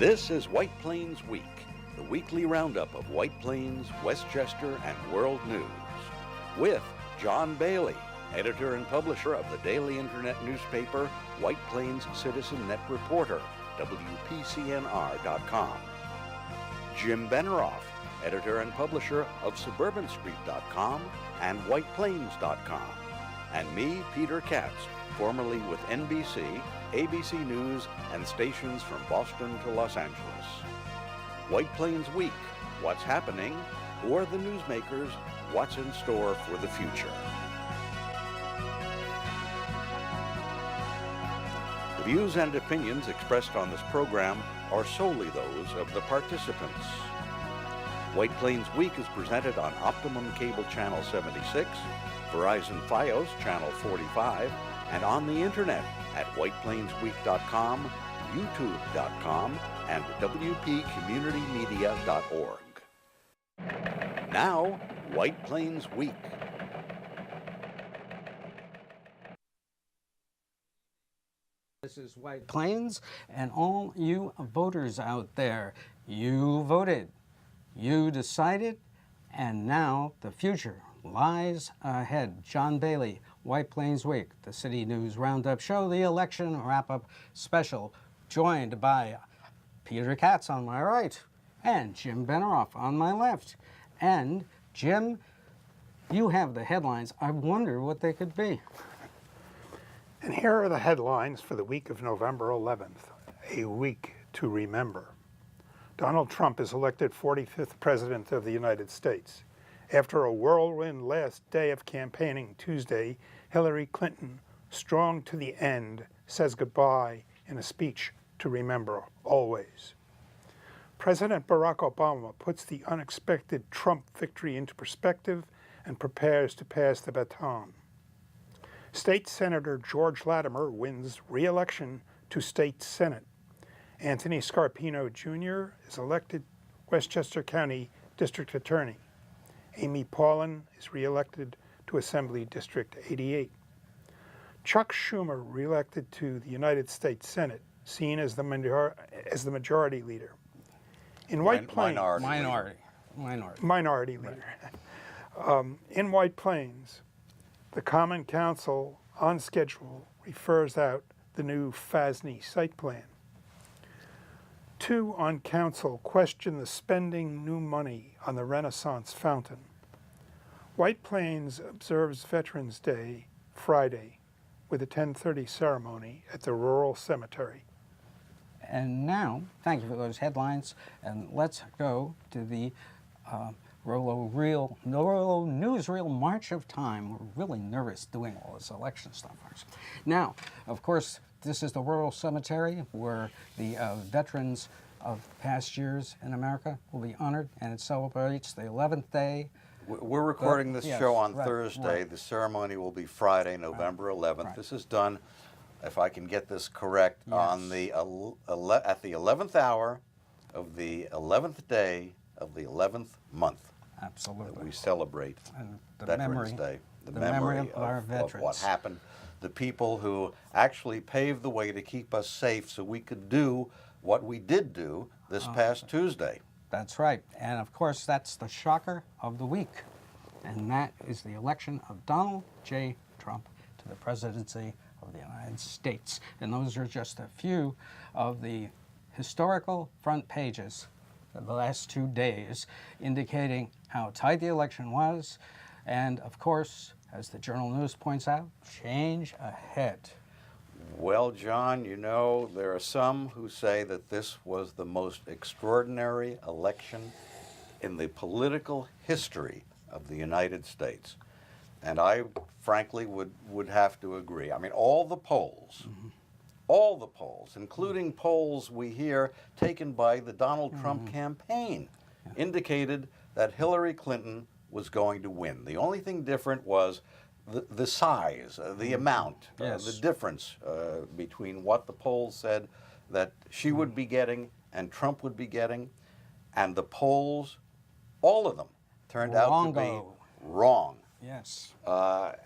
This is White Plains Week, the weekly roundup of White Plains, Westchester, and world news. With John Bailey, editor and publisher of the daily internet newspaper White Plains Citizen Net Reporter, WPCNR.com. Jim Benerofe, editor and publisher of SuburbanStreet.com and WhitePlains.com. And me, Peter Katz, formerly with NBC, ABC News, and stations from Boston to Los Angeles. White Plains Week, what's happening? Who are the newsmakers? What's in store for the future? The views and opinions expressed on this program are solely those of the participants. White Plains Week is presented on Optimum Cable Channel 76, Verizon Fios Channel 45, and on the internet at whiteplainsweek.com, youtube.com, and wpcommunitymedia.org. Now, White Plains Week. This is White Plains, and all you voters out there, you voted, you decided, and now the future lies ahead. John Bailey, White Plains Week, the City News Roundup Show, the election wrap-up special, joined by Peter Katz on my right and Jim Benerofe on my left. And Jim, you have the headlines. I wonder what they could be. And here are the headlines for the week of November 11th, a week to remember. Donald Trump is elected 45th President of the United States. After a whirlwind last day of campaigning Tuesday, Hillary Clinton, strong to the end, says goodbye in a speech to remember always. President Barack Obama puts the unexpected Trump victory into perspective and prepares to pass the baton. State Senator George Latimer wins re-election to State Senate. Anthony Scarpino Jr. is elected Westchester County District Attorney. Amy Paulin is re-elected to Assembly District 88. Chuck Schumer re-elected to the United States Senate, seen as the majority leader. In White Plains, minority leader. In White Plains, the Common Council, on schedule, refers out the new FASNY site plan. Two on council question the spending new money on the Renaissance Fountain. White Plains observes Veterans Day Friday with a 10:30 ceremony at the rural cemetery. And now, thank you for those headlines, and let's go to the Rolo Newsreel March of Time. We're really nervous doing all this election stuff. Now, of course, this is the rural cemetery where the veterans of past years in America will be honored, and it celebrates the 11th day. We're recording this show on Thursday. Right. The ceremony will be Friday, November 11th. Right. This is done, if I can get this correct, on the at the 11th hour of the 11th day of the 11th month. Absolutely. We celebrate Veterans Day. The memory of our veterans. Of what happened. The people who actually paved the way to keep us safe so we could do what we did do this past Tuesday. That's right. And of course, that's the shocker of the week. And that is the election of Donald J. Trump to the presidency of the United States. And those are just a few of the historical front pages of the last 2 days, indicating how tight the election was. And of course, as the Journal News points out, change ahead. Well, John, you know, there are some who say that this was the most extraordinary election in the political history of the United States. And I, frankly, would have to agree. I mean, all the polls, including polls we hear taken by the Donald Trump campaign, indicated that Hillary Clinton was going to win. The only thing different was the size, the amount, the difference between what the polls said that she would be getting and Trump would be getting, and the polls, all of them, turned out to be wrong. Yes.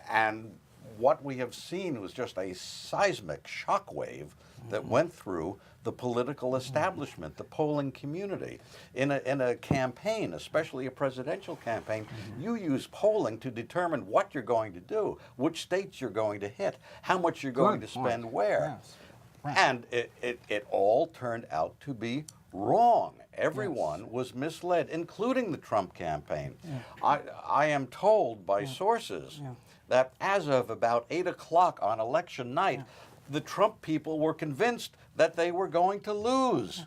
And what we have seen was just a seismic shockwave that went through the political establishment, the polling community. In a campaign, especially a presidential campaign, you use polling to determine what you're going to do, which states you're going to hit, how much you're going to spend where. Yes. Right. And it all turned out to be wrong. Everyone was misled, including the Trump campaign. I am told by sources that as of about 8 o'clock on election night, the Trump people were convinced that they were going to lose.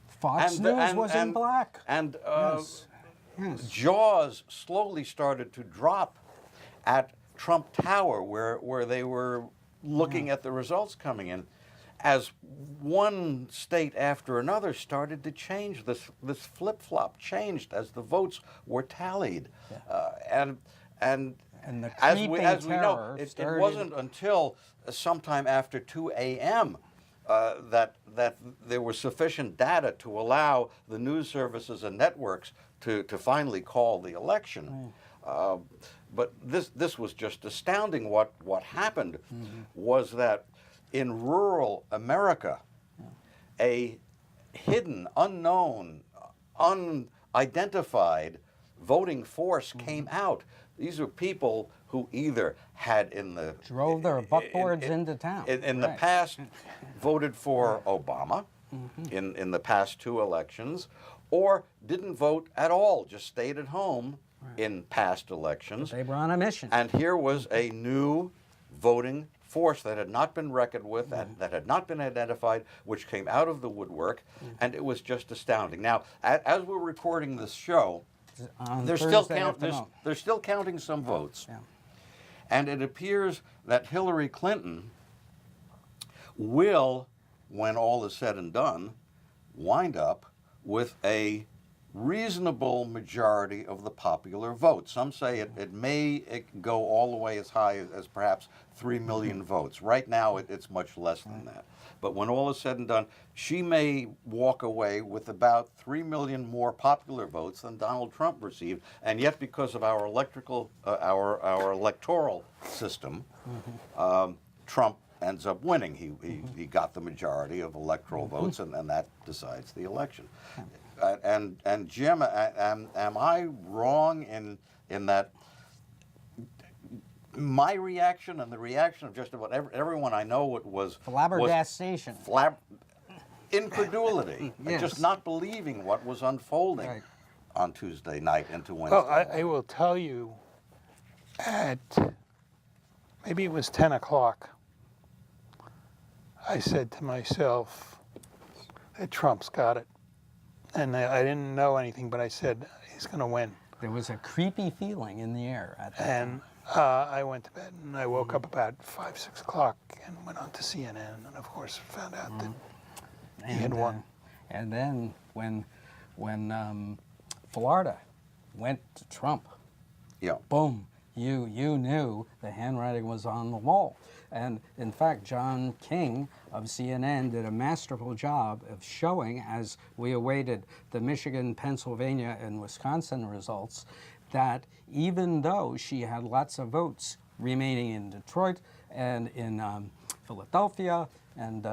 Fox News was in black. And Yes. jaws slowly started to drop at Trump Tower, where they were looking at the results coming in, as one state after another started to change. This flip-flop changed as the votes were tallied. And the as we creeping know, terror it started- wasn't until sometime after 2 a.m. That there was sufficient data to allow the news services and networks to finally call the election. But this was just astounding. What happened was that in rural America, a hidden, unknown, unidentified voting force came out. These are people who either had drove their buckboards into town. In the past, voted for Obama in the past 2 elections, or didn't vote at all, just stayed at home in past elections. They were on a mission. And here was a new voting force that had not been reckoned with, that had not been identified, which came out of the woodwork, and it was just astounding. Now, as we're recording this show, they're still counting some votes. And it appears that Hillary Clinton will, when all is said and done, wind up with a reasonable majority of the popular vote. Some say it may go all the way as high as perhaps 3 million votes. Right now, it's much less than that. But when all is said and done, she may walk away with about 3 million more popular votes than Donald Trump received. And yet, because of our our electoral system, Trump ends up winning. He got the majority of electoral votes, and that decides the election. And Jim, am I wrong in that my reaction and the reaction of just about everyone I know was Flabbergastation. Incredulity, Yes. just not believing what was unfolding on Tuesday night into Wednesday. Well, I will tell you, at maybe it was 10 o'clock, I said to myself that Trump's got it. And I didn't know anything, but I said, he's going to win. There was a creepy feeling in the air at that time. I went to bed, and I woke up about 5, 6 o'clock and went on to CNN, and of course found out that he had won. And then when Florida went to Trump, boom, you knew the handwriting was on the wall. And in fact, John King of CNN did a masterful job of showing, as we awaited the Michigan, Pennsylvania, and Wisconsin results, that even though she had lots of votes remaining in Detroit and in Philadelphia and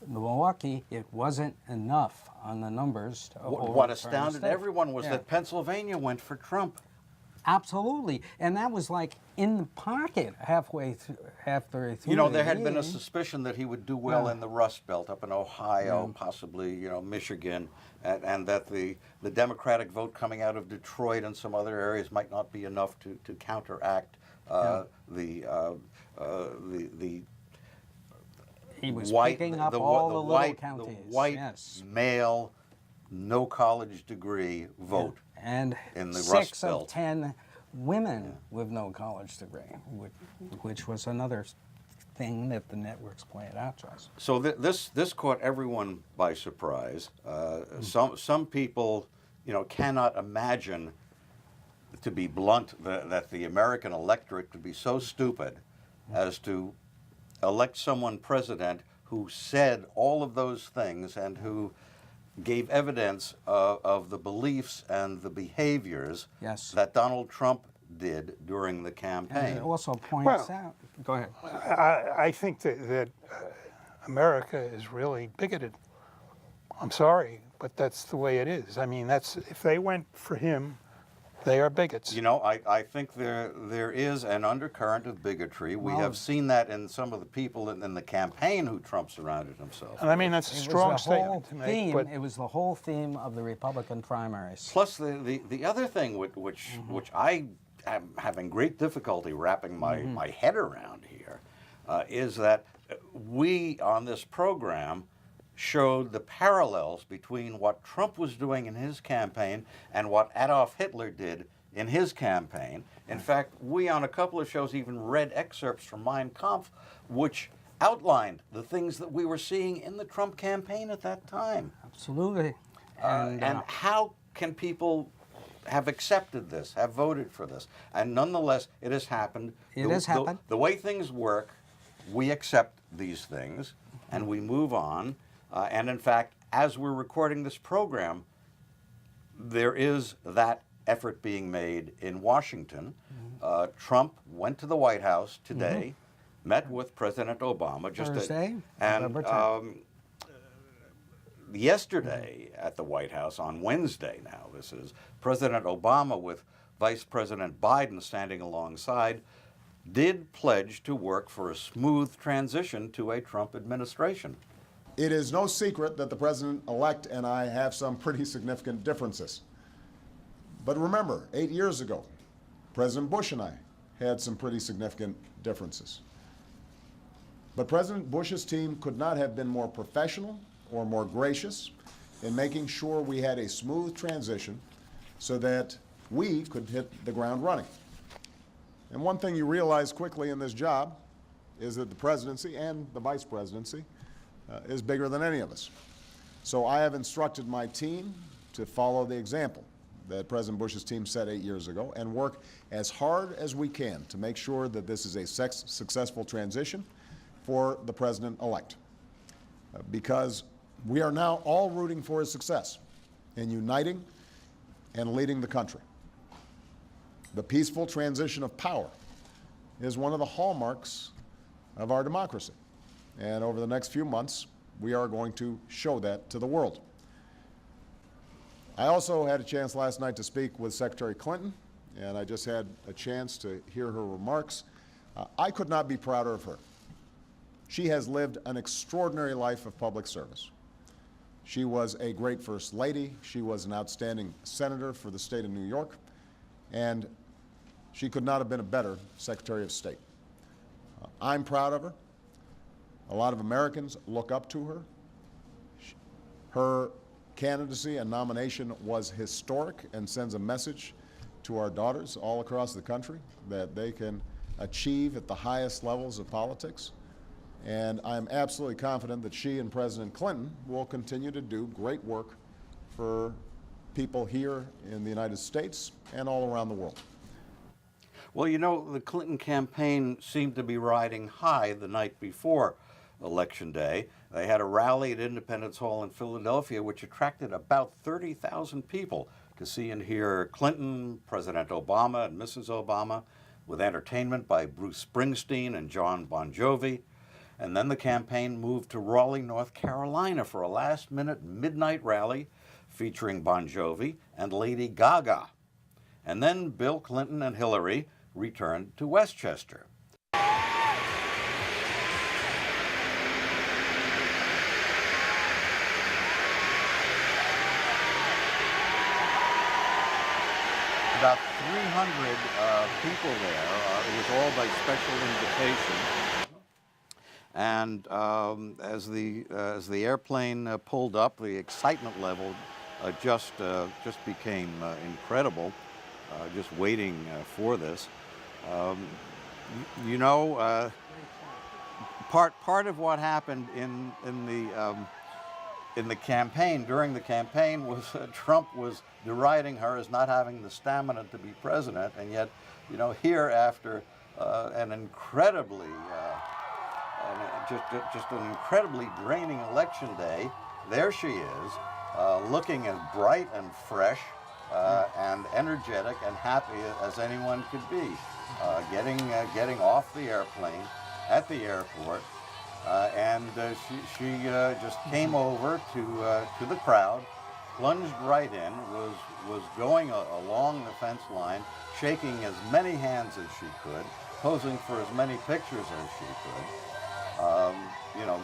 Milwaukee, it wasn't enough on the numbers to what astounded everyone was that Pennsylvania went for Trump. Absolutely, and that was like in the pocket halfway through. You know, there had been a suspicion that he would do well in the Rust Belt, up in Ohio, possibly, Michigan, and that the Democratic vote coming out of Detroit and some other areas might not be enough to counteract the he was white, picking up the all the little white, counties. the white male, no college degree vote. And in the 6 Rust of Belt. 10 women with no college degree, which was another thing that the networks pointed out to us. So this caught everyone by surprise. Some people, cannot imagine, to be blunt, that the American electorate could be so stupid as to elect someone president who said all of those things and who gave evidence of the beliefs and the behaviors that Donald Trump did during the campaign. And it also points out. Go ahead. I think that America is really bigoted. I'm sorry, but that's the way it is. I mean, if they went for him, they are bigots. You know, I think there is an undercurrent of bigotry. We have seen that in some of the people in the campaign who Trump surrounded himself. And I mean, that's a strong statement to make. But it was the whole theme of the Republican primaries. Plus, the other thing which I am having great difficulty wrapping my head around here is that we on this program showed the parallels between what Trump was doing in his campaign and what Adolf Hitler did in his campaign. In fact, we on a couple of shows even read excerpts from Mein Kampf, which outlined the things that we were seeing in the Trump campaign at that time. Absolutely. And how can people have accepted this, have voted for this? And nonetheless, it has happened. It has happened. The way things work, we accept these things and we move on. And in fact, as we're recording this program, there is that effort being made in Washington. Trump went to the White House today, met with President Obama. Yesterday at the White House, on Wednesday now, this is, President Obama with Vice President Biden standing alongside, did pledge to work for a smooth transition to a Trump administration. It is no secret that the president-elect and I have some pretty significant differences. But remember, 8 years ago, President Bush and I had some pretty significant differences. But President Bush's team could not have been more professional or more gracious in making sure we had a smooth transition so that we could hit the ground running. And one thing you realize quickly in this job is that the presidency and the vice presidency is bigger than any of us. So I have instructed my team to follow the example that President Bush's team set 8 years ago and work as hard as we can to make sure that this is a successful transition for the president-elect. Because we are now all rooting for his success in uniting and leading the country. The peaceful transition of power is one of the hallmarks of our democracy. And over the next few months, we are going to show that to the world. I also had a chance last night to speak with Secretary Clinton, and I just had a chance to hear her remarks. I could not be prouder of her. She has lived an extraordinary life of public service. She was a great First Lady. She was an outstanding senator for the state of New York, and she could not have been a better Secretary of State. I'm proud of her. A lot of Americans look up to her. Her candidacy and nomination was historic and sends a message to our daughters all across the country that they can achieve at the highest levels of politics. And I'm absolutely confident that she and President Clinton will continue to do great work for people here in the United States and all around the world. Well, you know, the Clinton campaign seemed to be riding high the night before Election Day. They had a rally at Independence Hall in Philadelphia, which attracted about 30,000 people to see and hear Clinton, President Obama, and Mrs. Obama, with entertainment by Bruce Springsteen and John Bon Jovi. And then the campaign moved to Raleigh, North Carolina for a last-minute midnight rally featuring Bon Jovi and Lady Gaga. And then Bill Clinton and Hillary returned to Westchester. About 300 people there. It was all by special invitation. And as the airplane pulled up, the excitement level just became incredible. Just waiting for this. You know, part of what happened in the campaign, during the campaign, was Trump was deriding her as not having the stamina to be president, and yet, you know, here after an incredibly, just an incredibly draining election day, there she is, looking as bright and fresh and energetic and happy as anyone could be, getting off the airplane at the airport, she just came over to the crowd, plunged right in, was going along the fence line, shaking as many hands as she could, posing for as many pictures as she could. You know,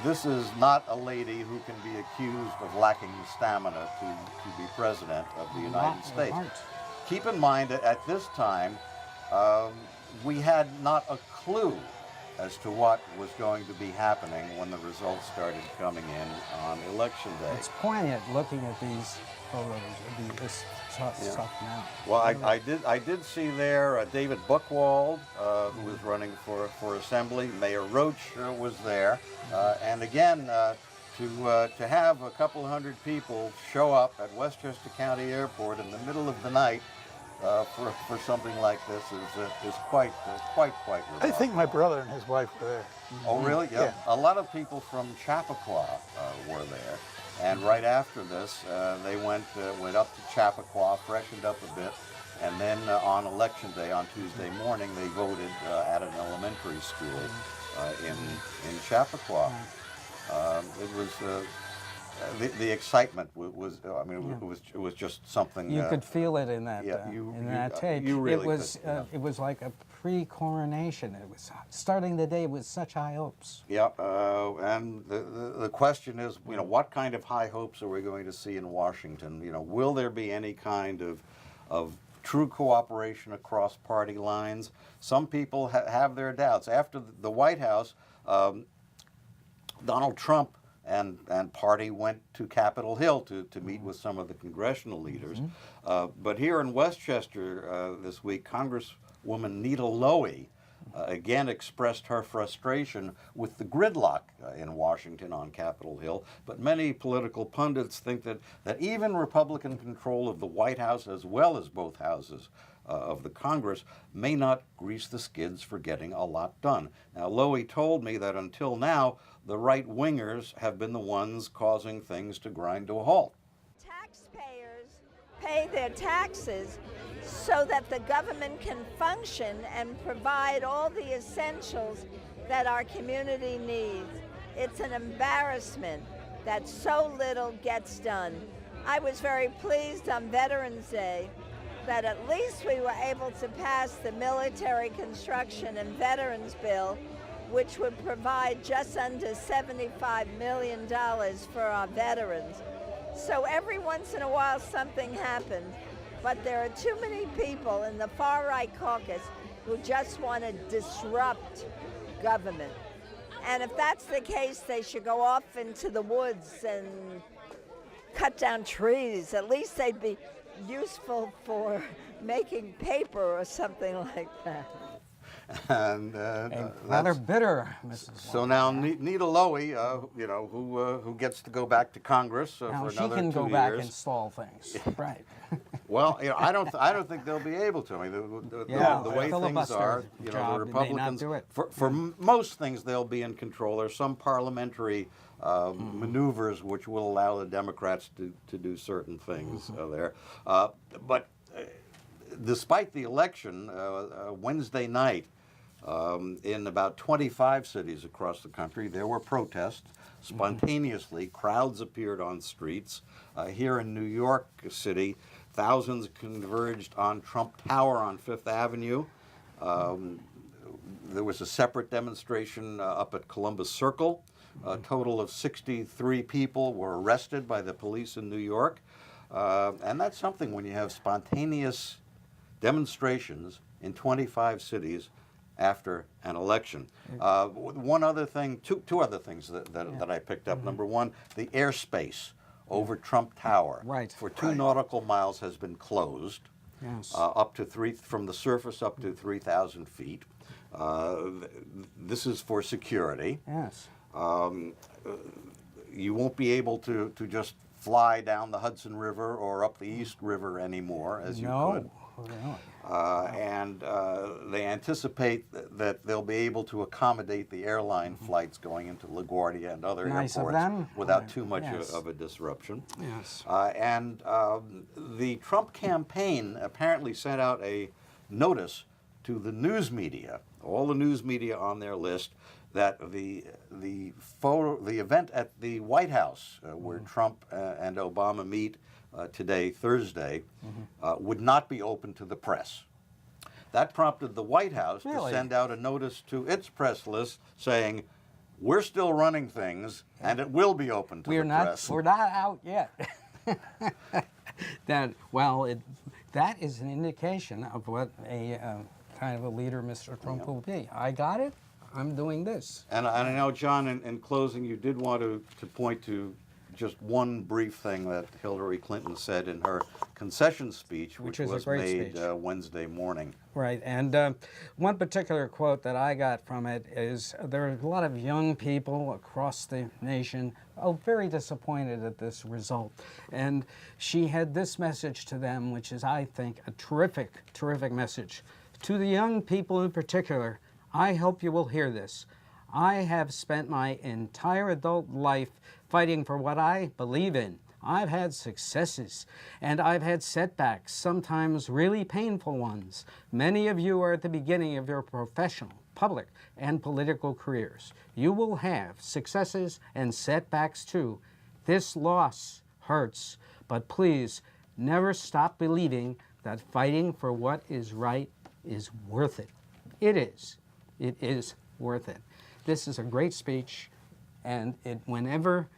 this is not a lady who can be accused of lacking the stamina to be president of the United States. Keep in mind that at this time, we had not a clue as to what was going to be happening when the results started coming in on Election Day. It's poignant looking at these photos of this stuff now. Well, I did see there David Buchwald, who was running for Assembly. Mayor Roach was there. And again, to have a couple hundred people show up at Westchester County Airport in the middle of the night for something like this is quite remarkable. I think my brother and his wife were there. Oh, really? Yeah. A lot of people from Chappaqua were there, and right after this, they went up to Chappaqua, freshened up a bit, and then on Election Day, on Tuesday morning, they voted at an elementary school in Chappaqua. It was. The excitement was, I mean, it was just something. You could feel it in that that tape. You really it was like a pre-coronation. It was starting the day with such high hopes. Yeah, and the question is, you know, what kind of high hopes are we going to see in Washington? You know, will there be any kind of true cooperation across party lines? Some people have their doubts. After the White House, Donald Trump and party went to Capitol Hill to meet with some of the congressional leaders. But here in Westchester this week, Congresswoman Nita Lowey again expressed her frustration with the gridlock in Washington on Capitol Hill. But many political pundits think that even Republican control of the White House, as well as both houses of the Congress, may not grease the skids for getting a lot done. Now, Lowey told me that until now, the right-wingers have been the ones causing things to grind to a halt. Taxpayers pay their taxes so that the government can function and provide all the essentials that our community needs. It's an embarrassment that so little gets done. I was very pleased on Veterans Day that at least we were able to pass the Military Construction and Veterans Bill, which would provide just under $75 million for our veterans. So every once in a while something happens, but there are too many people in the far-right caucus who just want to disrupt government. And if that's the case, they should go off into the woods and cut down trees. At least they'd be useful for making paper or something like that. And rather bitter, Mrs. So now Nita Lowey, you know, who gets to go back to Congress for another 2 years. Now she can go back and stall things, right? Well, you know, I don't think they'll be able to. I mean, the way things are, you know, the Republicans, for most things, they'll be in control. There's some parliamentary maneuvers which will allow the Democrats to do certain things there. But despite the election, Wednesday night, in about 25 cities across the country, there were protests. Spontaneously, crowds appeared on streets. Here in New York City, thousands converged on Trump Tower on Fifth Avenue. There was a separate demonstration up at Columbus Circle. A total of 63 people were arrested by the police in New York. And that's something when you have spontaneous demonstrations in 25 cities after an election. One other thing, two other things that I picked up. Number one, the airspace over Trump Tower for 2 nautical miles has been closed, up to from the surface up to 3,000 feet. This is for security. Yes. You won't be able to just fly down the Hudson River or up the East River anymore as you could. And they anticipate that they'll be able to accommodate the airline flights going into LaGuardia and other airports without too much of a disruption. Yes. And the Trump campaign apparently sent out a notice to the news media, all the news media on their list, that the event at the White House, where Trump and Obama meet today, Thursday, would not be open to the press. That prompted the White House to send out a notice to its press list saying, we're still running things, and it will be open to the press. We're not out yet. That is an indication of what a kind of a leader Mr. Trump will be. I got it. I'm doing this. And I know, John, in closing, you did want to point to just one brief thing that Hillary Clinton said in her concession speech, which was made Wednesday morning. Right, and one particular quote that I got from it is, there are a lot of young people across the nation very disappointed at this result. And she had this message to them, which is, I think, a terrific, terrific message. To the young people in particular, I hope you will hear this. I have spent my entire adult life fighting for what I believe in. I've had successes, and I've had setbacks, sometimes really painful ones. Many of you are at the beginning of your professional, public, and political careers. You will have successes and setbacks too. This loss hurts, but please never stop believing that fighting for what is right is worth it. It is. It is worth it. This is a great speech, and whenever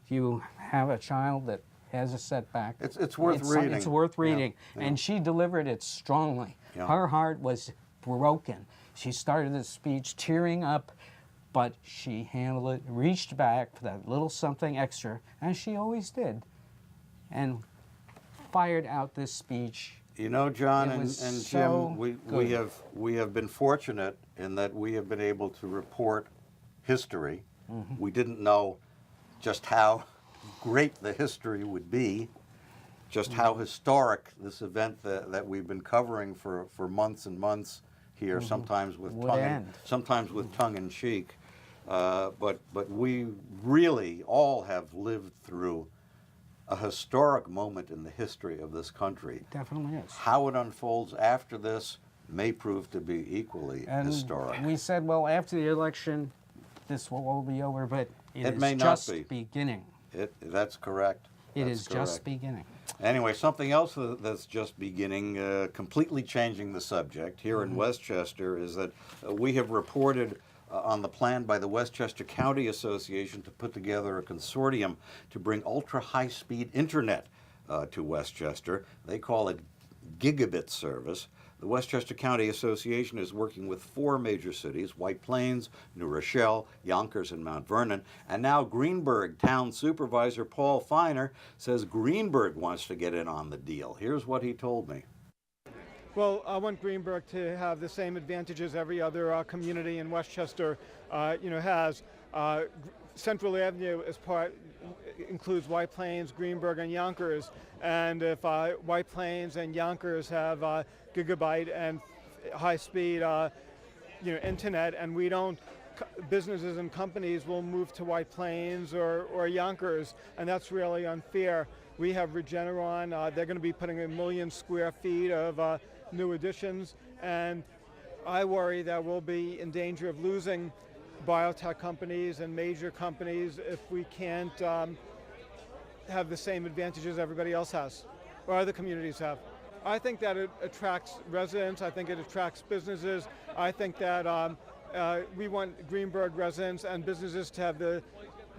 you have a child that has a setback, it's worth reading. It's worth reading. Yeah. And she delivered it strongly. Yeah. Her heart was broken. She started the speech tearing up, but she handled it, reached back for that little something extra, as she always did, and fired out this speech. You know, John and Jim, we have been fortunate in that we have been able to report history. We didn't know just how great the history would be, just how historic this event that we've been covering for months and months here, sometimes with tongue in cheek. But we really all have lived through a historic moment in the history of this country. It definitely is. How it unfolds after this may prove to be equally historic. We said, well, after the election, this will all be over, but it may is not just be. Beginning. That's correct. It is just beginning. Anyway, something else that's just beginning, completely changing the subject here in Westchester, is that we have reported on the plan by the Westchester County Association to put together a consortium to bring ultra-high-speed internet to Westchester. They call it gigabit service. The Westchester County Association is working with 4 major cities, White Plains, New Rochelle, Yonkers, and Mount Vernon. And now Greenburgh Town Supervisor Paul Feiner says Greenburgh wants to get in on the deal. Here's what he told me. Well, I want Greenburgh to have the same advantages every other community in Westchester has. Central Avenue includes White Plains, Greenburgh, and Yonkers. And if White Plains and Yonkers have gigabyte and high-speed internet, and we don't, businesses and companies will move to White Plains or Yonkers, and that's really unfair. We have Regeneron. They're going to be putting 1 million square feet of new additions, and I worry that we'll be in danger of losing biotech companies and major companies if we can't have the same advantages everybody else has, or other communities have. I think that it attracts residents. I think it attracts businesses. I think that we want Greenburgh residents and businesses to have the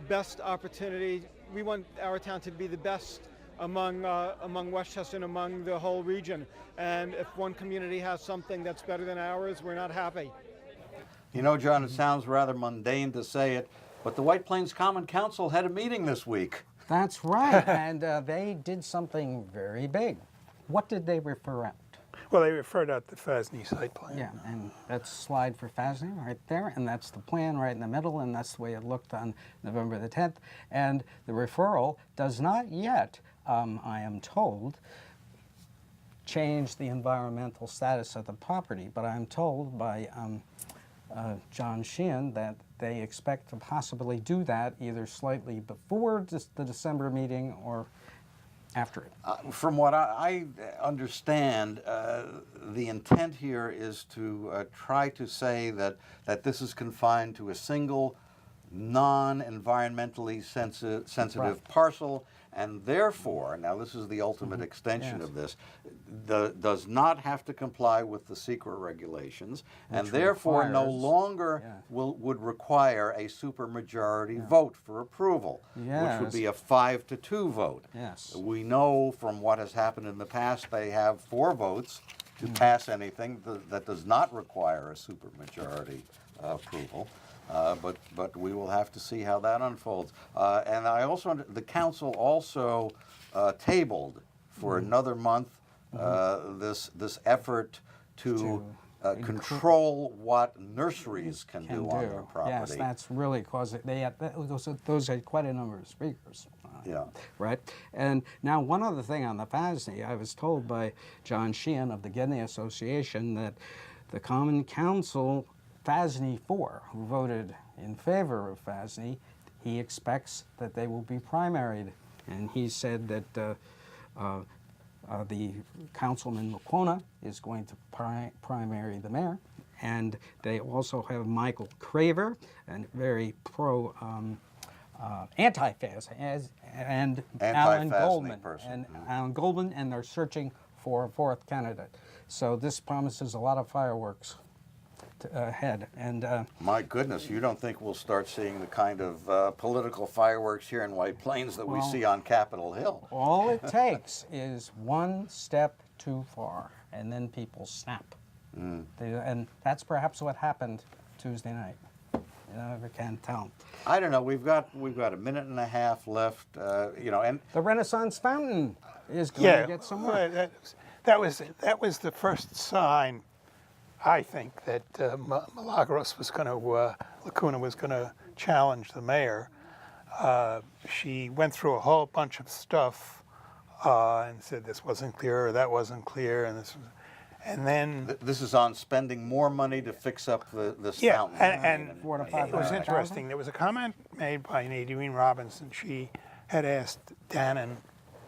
best opportunity. We want our town to be the best among Westchester and among the whole region. And if one community has something that's better than ours, we're not happy. You know, John, it sounds rather mundane to say it, but the White Plains Common Council had a meeting this week. That's right, and they did something very big. What did they refer out? Well, they referred out the FASNY site plan. Yeah, and that's a slide for FASNY right there, and that's the plan right in the middle, and that's the way it looked on November the 10th. And the referral does not yet, I am told, change the environmental status of the property, but I'm told by John Sheehan that they expect to possibly do that either slightly before the December meeting or after it? From what I understand, the intent here is to try to say that this is confined to a single non-environmentally sensitive Right. parcel, and therefore, now this is the ultimate extension Yes. of this, does not have to comply with the secret regulations, and Which therefore no requires- longer yeah. would require a supermajority vote for approval, which would Yes. be a 5-2 vote. Yes. We know from what has happened in the past, they have 4 votes to pass anything that does not require a supermajority approval. But we will have to see how that unfolds. And I also, the council also tabled for another month this effort to control what nurseries can do on their property. Yes, that's really causing, those had quite a number of speakers. Yeah. Right? And now one other thing on the FASNY, I was told by John Sheehan of the Gedney Association that the Common Council FASNY 4, who voted in favor of FASNY, he expects that they will be primaried. And he said that the Councilman McQuona is going to primary the mayor. And they also have Michael Craver, a very anti-FASNY, and Alan Goldman. person. Alan Goldman, and they're searching for a 4th candidate. So this promises a lot of fireworks ahead. And My goodness, you don't think we'll start seeing the kind of political fireworks here in White Plains that we Well- see on Capitol Hill? all it takes is one step too far, and then people snap. And that's perhaps what happened Tuesday night. You never can tell. I don't know. We've got a minute and a half left. And The Renaissance Fountain is going to get some work. well, that was the first sign, I think, that Milagros was going to, Lacuna was going to challenge the mayor. She went through a whole bunch of stuff and said this wasn't clear or that wasn't clear, and then this is on spending more money to fix up this yeah, fountain. and 400 to it was 500,000. interesting. There was a comment made by Nadine Robinson. She had asked Dannon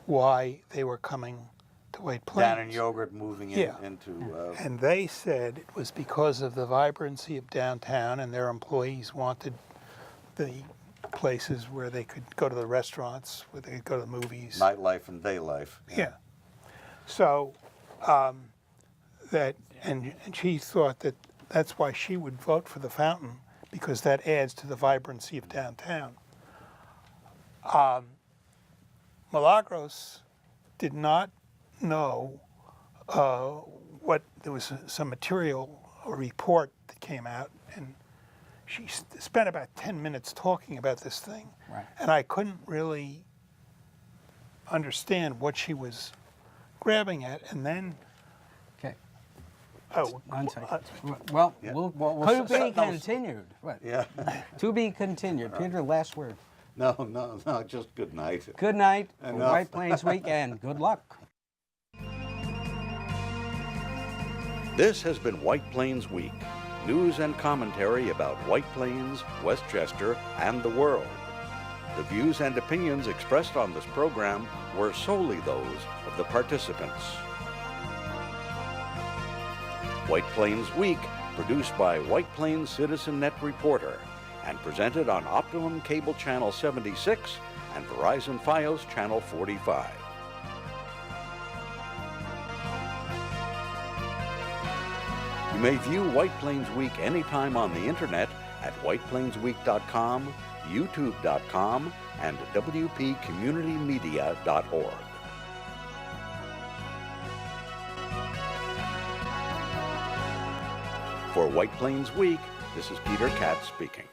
why they were coming to White Plains. Dan and Yogurt moving Yeah. into. And they said it was because of the vibrancy of downtown, and their employees wanted the places where they could go to the restaurants, where they could go to the movies. Nightlife and day life. Yeah. So and she thought that that's why she would vote for the fountain, because that adds to the vibrancy of downtown. Milagros did not know there was some material or report that came out, and she spent about 10 minutes talking about this thing. Right. And I couldn't really understand what she was grabbing at, and then Okay. oh, One second. Well, Yeah. to Well, be no. continued. What? Yeah. To be continued. Peter, last word. No, just good night. Good night for Enough. White Plains Weekend. Good luck. This has been White Plains Week, news and commentary about White Plains, Westchester, and the world. The views and opinions expressed on this program were solely those of the participants. White Plains Week, produced by White Plains Citizen Net Reporter, and presented on Optimum Cable Channel 76 and Verizon Fios Channel 45. You may view White Plains Week anytime on the internet at whiteplainsweek.com, youtube.com, and wpcommunitymedia.org. For White Plains Week, this is Peter Katz speaking.